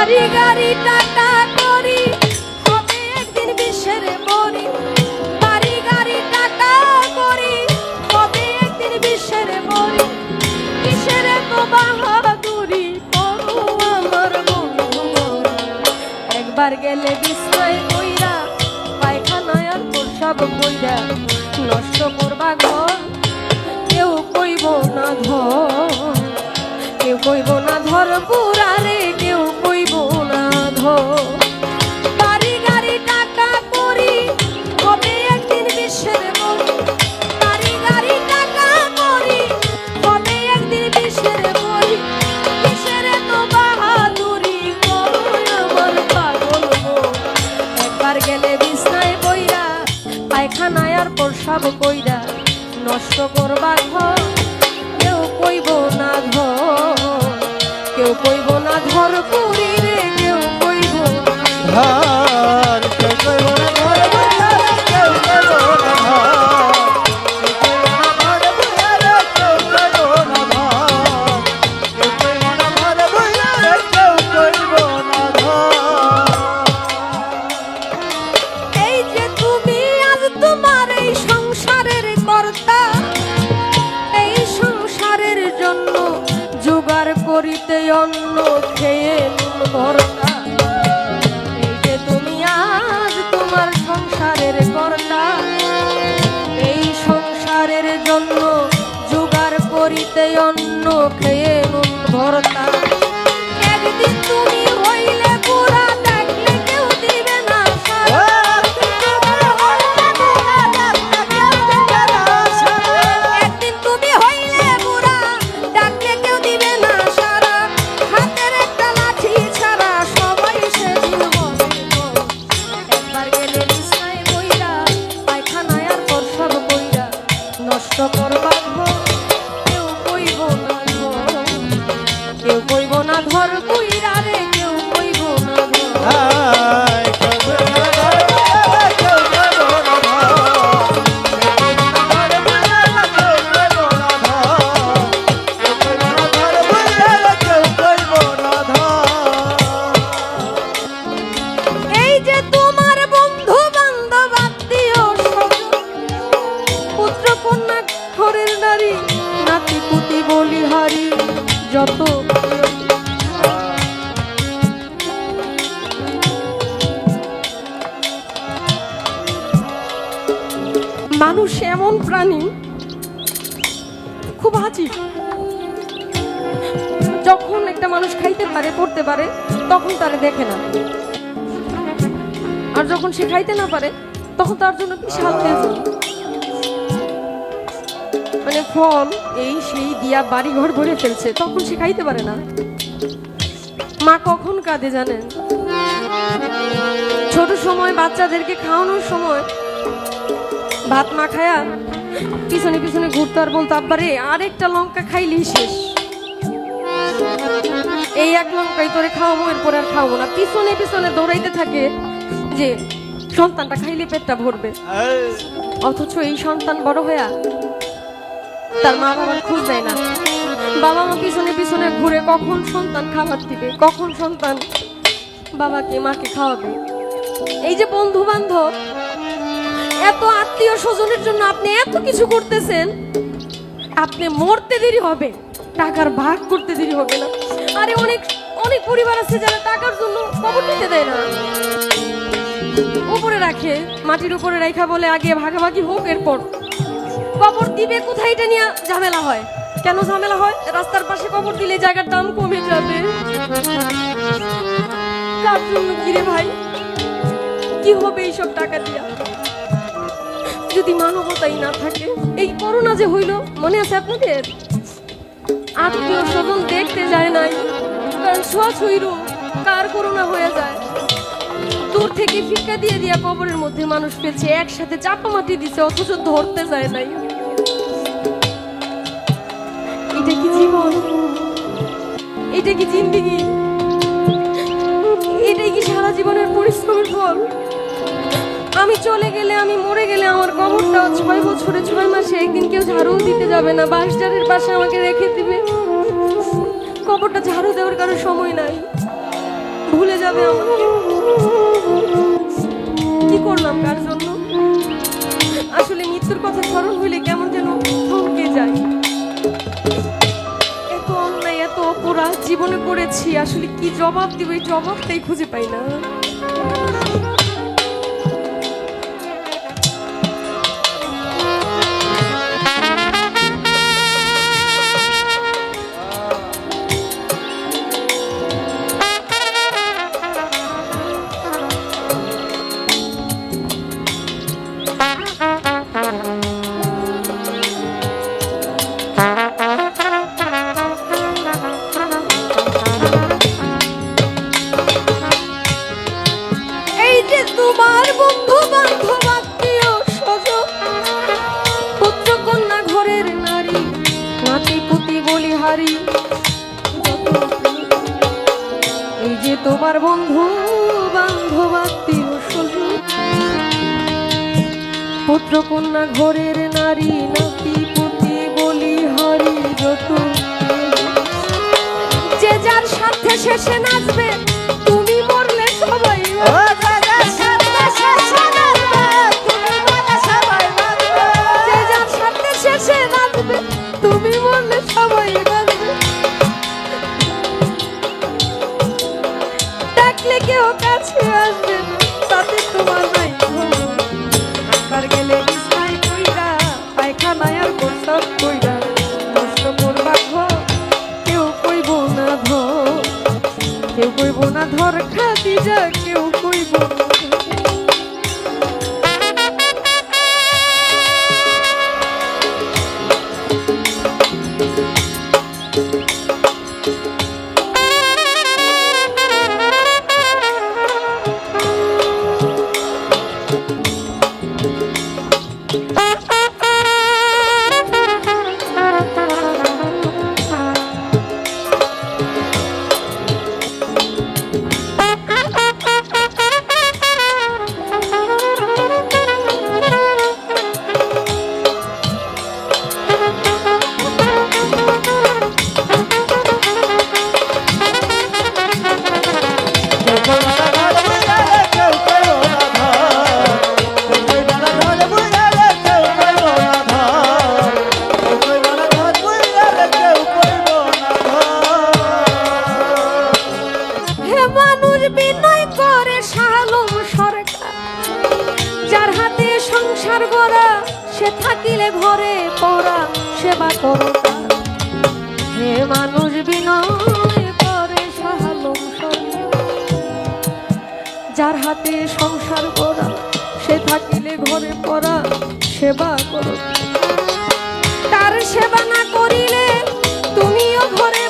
বাড়ি গাড়ি টাকা করি হবে একদিন বিশ্বের বড়ি। বাড়ি গাড়ি টাকা করি হবে একদিন বিশ্বের বড়ি। কিসের তো বাহাদুরি করো আমার বন্ধু, একবার গেলে বিস্ময় কইরা পায়খানায় আর প্রসাব কইরা নষ্ট করবা ঘর। কেউ কইব না ধর, কেউ কইব না ধর পুরারে, কেউ কইব না ধর। বাড়ি গাড়ি টাকা করি হবে একদিন বিশ্বের বড়ি। বাড়ি গাড়ি টাকা করি হবে একদিন বিশ্বের বড়ি। কিসের তো বাহাদুরি করো আমার পাগল মন, একবার গেলে বিছনায় বইরা পায়খানায় আর প্রসাব কইরা নষ্ট করবা ঘর। কেউ কইব না ধর, কেউ কইব না ধর পুরি রে, কেউ কইব না ধর, কেউ কইব না ধর বুইরা রে, কেউ কইব না ধর, কেউ কইব না ধর বুইরা রে, কেউ কইব না ধর, কেউ কইব না ধর বুইরা রে, কেউ কইব না ধর। এই যে তুমি আজ তোমার এই সংসারের কর্তা, এই সংসারের জন্য জোগাড় করিতে অন্ন খেয়ে নুন ভর্তা। এই যে তুমি আজ তোমার সংসারের কর্তা, এই সংসারের জন্য জোগাড় করিতে অন্ন খেয়ে নুন ভর্তা। একদিন তুমি হইলে পুরা দেখলে কেউ দিবে না সারা। একদিন তুমি হইলে বুড়া ডাকলে কেউ দিবে না সারা। হাতের একটা লাঠি ছাড়া সবাই সেদিন হবে বড়। একবার গেলে বিছনায় বইরা পায়খানায় আর প্রসাব কইরা নষ্ট করবা ঘর। কেউ কইব না ধর, কেউ কইব না ধর কইরা রে, কেউ কইব না ধর। হায়, কেউ কইব না ধর বুইরা রে, কেউ কইব না ধর, কেউ কইব না ধর বুইরা রে, কেউ কইব না ধর, কেউ কইব না ধর বুইরা রে, কেউ কইব না ধর। এই যে তোমার বন্ধু বান্ধব আত্মীয় স্বজন, পুত্র কন্যা ঘরের নারী, নাতি পুতি বলিহারি যত মানুষ এমন প্রাণী খুব আজীব। যখন একটা মানুষ খাইতে পারে পড়তে পারে তখন তারে দেখে না, আর যখন সে খাইতে না পারে তখন তার জন্য বিশাল তেজন, মানে ফল এই সেই দিয়া বাড়ি ঘর ভরে ফেলছে, তখন সে খাইতে পারে না। মা কখন কাঁদে জানেন? ছোট সময় বাচ্চাদেরকে খাওয়ানোর সময় ভাত না খায়া পিছনে পিছনে ঘুরতো আর বলতো আব্বারে আরেকটা লঙ্কা খাইলেই শেষ, এই এক লঙ্কাই তোরে খাওয়াবো, এরপর আর খাওয়াবো না। পিছনে পিছনে দৌড়াইতে থাকে যে সন্তানটা খাইলে পেটটা ভরবে। অথচ এই সন্তান বড় হইয়া তার মা বাবার খোঁজ দেয় না। বাবা মা পিছনে পিছনে ঘুরে কখন সন্তান খাবার দিবে, কখন সন্তান বাবাকে মাকে খাওয়াবে। এই যে বন্ধু বান্ধব, এত আত্মীয় স্বজনের জন্য আপনি এত কিছু করতেছেন, আপনি মরতে দেরি হবে, টাকার ভাগ করতে দেরি হবে না। আরে অনেক অনেক পরিবার আছে যারা টাকার জন্য কবর দিতে দেয় না, উপরে রাখে, মাটির উপরে রাখা বলে আগে ভাগাভাগি হোক, এরপর কবর দিবে কোথায় এটা নিয়ে ঝামেলা হয়। কেন ঝামেলা হয়? রাস্তার পাশে কবর দিলে জায়গার দাম কমে যাবে। কার জন্য কিরে ভাই, কি হবে এইসব টাকা দিয়া যদি মানবতাই না থাকে? এই করোনা যে হইল মনে আছে আপনাদের? আত্মীয় স্বজন দেখতে যায় নাই, কারণ ছুঁইরু কার করোনা হয়ে যায়। দূর থেকে ফিক্কা দিয়ে দিয়া কবরের মধ্যে মানুষ ফেলছে, একসাথে চাপা মাটি দিছে, অথচ ধরতে যায় নাই। এটা কি জীবন? এটা কি জিন্দেগি? এটাই কি সারা জীবনের পরিশ্রমের ফল? আমি চলে গেলে, আমি মরে গেলে আমার কবরটা 6 বছরে 6 মাসে একদিন কেউ ঝাড়ু দিতে যাবে না, বাঁশঝাড়ের পাশে আমাকে রেখে দিবে। কবরটা ঝাড়ু দেওয়ার কারো সময় নাই। যাবে আমাকে। কি করলাম কার জন্য? আসলে মৃত্যুর কথা স্মরণ হইলে কেমন যেন থমকে যায়। এত অন্যায়, এত অপরাধ জীবনে করেছি, আসলে কি জবাব দিব এই জবাবটাই খুঁজে পাই না। এই যে তোমার বন্ধু বান্ধব আত্মীয় স্বজন, পুত্র কন্যা ঘরের নারী, নাতি পুতি বলিহারি, এই যে তোমার বন্ধু বান্ধব আত্মীয় স্বজন, পুত্র কন্যা ঘরের নারী, নাতি পুতি বলিহারি, যত যে যার সাথে শেষে নাচবে, তুমি মরলে সবাই ও যার সাথে শেষে নাচবে, তুমি মরলে সবাই বাঁচবে। যে যার সাথে শেষে নাচবে, তুমি মরলে সবাই বাঁচবে। ডাকলে কেউ কাছে আসবে না, তাতে তোমার নাই খবর। একবার গেলে বিছানায় কইরা, পায়খানায় আর প্রস্রাব কইরা, নষ্ট করবা ঘর, কেউ কইব না ধর, কেউ কইব না ধর খাদিজা, কেউ কইব না ধর। হে মানুষ বিনয় করে শালম সরকার, যার হাতে সংসার গড়া, সে থাকিলে ঘরে পড়া, সেবা করো তার। হে মানুষ বিনয় করে শালম সরকার, যার হাতে সংসার গড়া, সে থাকিলে ঘরে পড়া, সেবা করো। তার সেবা না করিলে তুমিও ঘরে